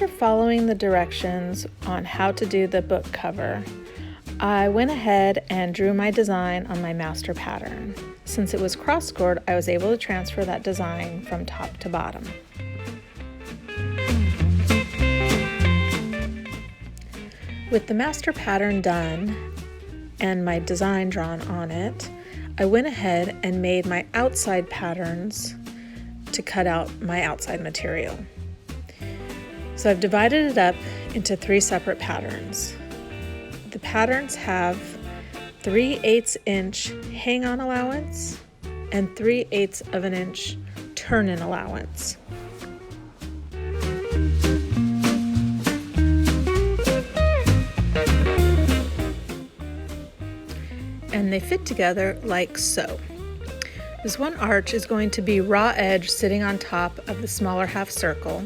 after following the directions on how to do the book cover, I went ahead and drew my design on my master pattern. Since it was cross-scored, I was able to transfer that design from top to bottom. With the master pattern done and my design drawn on it, I went ahead and made my outside patterns to cut out my outside material. So I've divided it up into 3 separate patterns. The patterns have 3/8 inch hang-on allowance and 3/8 of an inch turn-in allowance. And they fit together like so. This one arch is going to be raw edge sitting on top of the smaller half circle,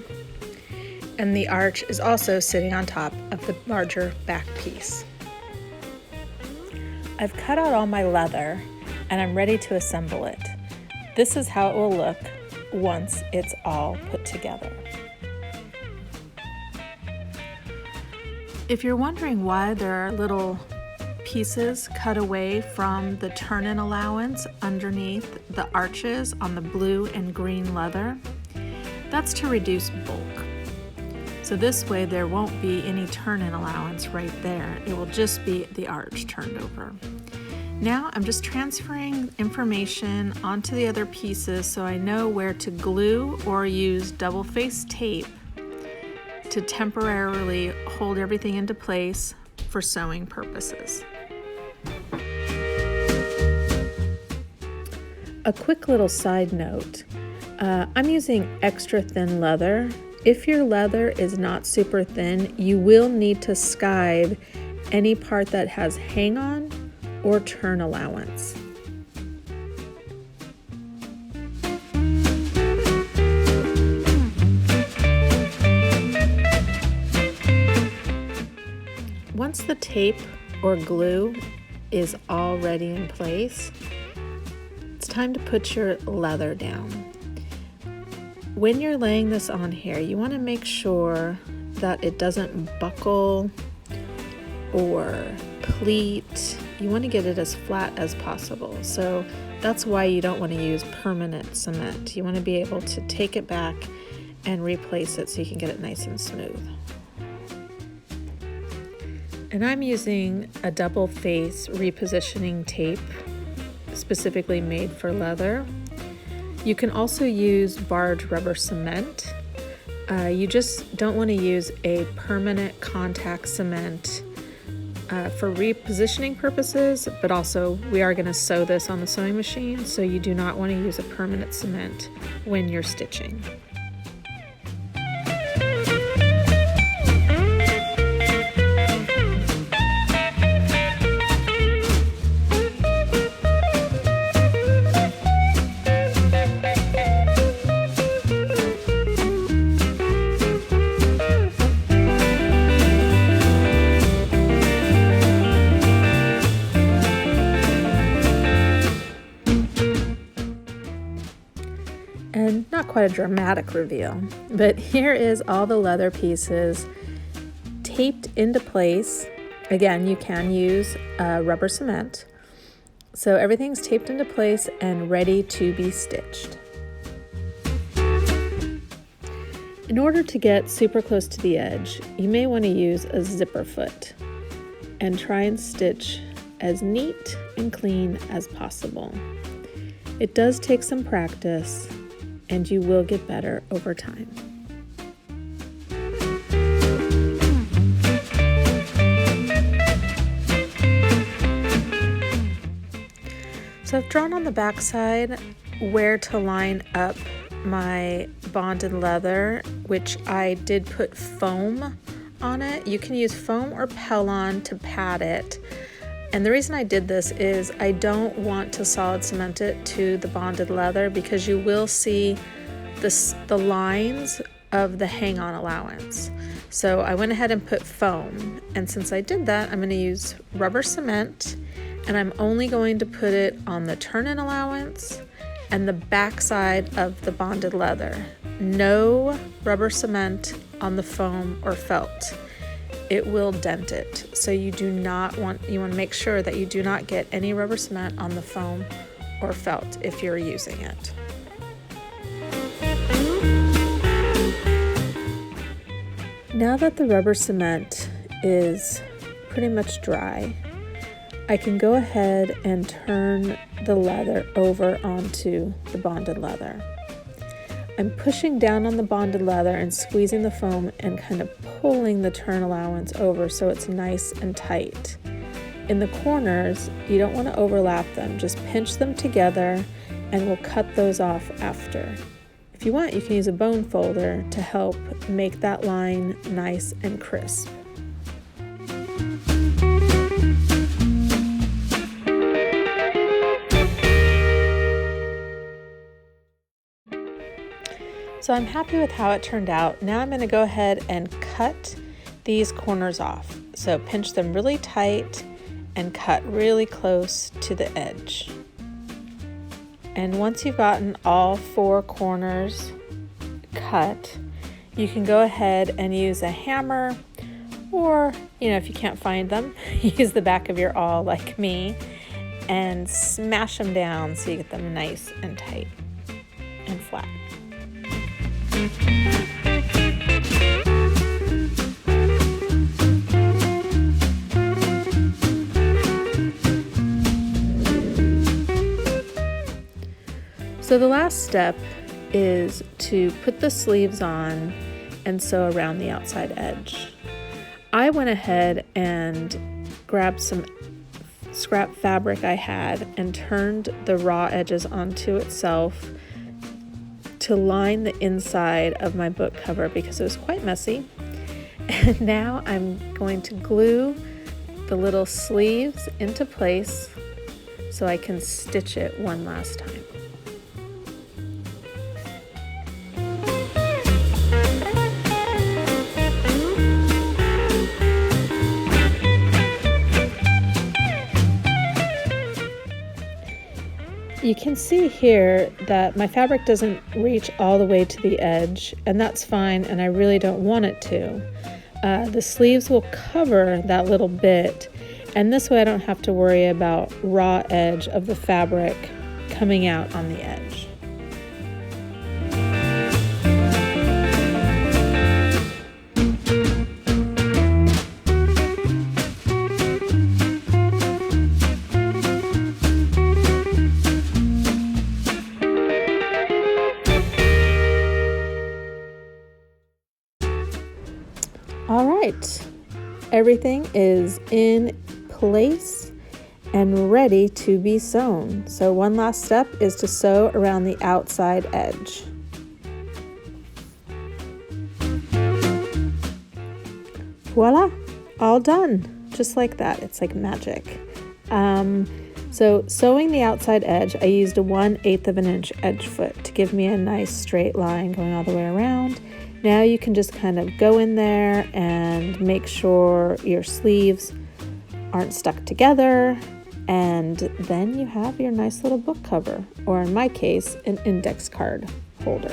and the arch is also sitting on top of the larger back piece. I've cut out all my leather and I'm ready to assemble it. This is how it will look once it's all put together. If you're wondering why there are little pieces cut away from the turn-in allowance underneath the arches on the blue and green leather, that's to reduce bulk. So this way there won't be any turn-in allowance right there. It will just be the arch turned over. Now I'm just transferring information onto the other pieces so I know where to glue or use double-faced tape to temporarily hold everything into place for sewing purposes. A quick little side note, I'm using extra thin leather. If your leather is not super thin, you will need to skive any part that has hang-on or turn allowance. Once the tape or glue is already in place, it's time to put your leather down. When you're laying this on here, you want to make sure that it doesn't buckle or pleat. You want to get it as flat as possible. So that's why you don't want to use permanent cement. You want to be able to take it back and replace it so you can get it nice and smooth. And I'm using a double face repositioning tape specifically made for leather. You can also use barge rubber cement. You just don't want to use a permanent contact cement for repositioning purposes, but also we are going to sew this on the sewing machine, so you do not want to use a permanent cement when you're stitching. And not quite a dramatic reveal, but here is all the leather pieces taped into place. Again, you can use rubber cement. So everything's taped into place and ready to be stitched. In order to get super close to the edge, you may want to use a zipper foot and try and stitch as neat and clean as possible. It does take some practice, and you will get better over time. So I've drawn on the back side where to line up my bonded leather, which I did put foam on it. You can use foam or Pellon to pad it. And the reason I did this is I don't want to solid cement it to the bonded leather because you will see the lines of the hang-on allowance. So I went ahead and put foam, and since I did that, I'm going to use rubber cement, and I'm only going to put it on the turn-in allowance and the back side of the bonded leather. No rubber cement on the foam or felt. It will dent it. So you want to make sure that you do not get any rubber cement on the foam or felt if you're using it. Now that the rubber cement is pretty much dry, I can go ahead and turn the leather over onto the bonded leather. I'm pushing down on the bonded leather and squeezing the foam and kind of pulling the turn allowance over so it's nice and tight. In the corners, you don't want to overlap them, just pinch them together and we'll cut those off after. If you want, you can use a bone folder to help make that line nice and crisp. So I'm happy with how it turned out. Now I'm going to go ahead and cut these corners off. So pinch them really tight and cut really close to the edge. And once you've gotten all 4 corners cut, you can go ahead and use a hammer, or if you can't find them, use the back of your awl like me and smash them down so you get them nice and tight and flat. So the last step is to put the sleeves on and sew around the outside edge. I went ahead and grabbed some scrap fabric I had and turned the raw edges onto itself to line the inside of my book cover because it was quite messy. And now I'm going to glue the little sleeves into place so I can stitch it one last time. You can see here that my fabric doesn't reach all the way to the edge, and that's fine, and I really don't want it to. The sleeves will cover that little bit, and this way I don't have to worry about raw edge of the fabric coming out on the edge. All right, everything is in place and ready to be sewn. So one last step is to sew around the outside edge. Voila, all done, just like that. It's like magic. So sewing the outside edge, I used a 1/8 of an inch edge foot to give me a nice straight line going all the way around. Now you can just kind of go in there and make sure your sleeves aren't stuck together, and then you have your nice little book cover, or in my case, an index card holder.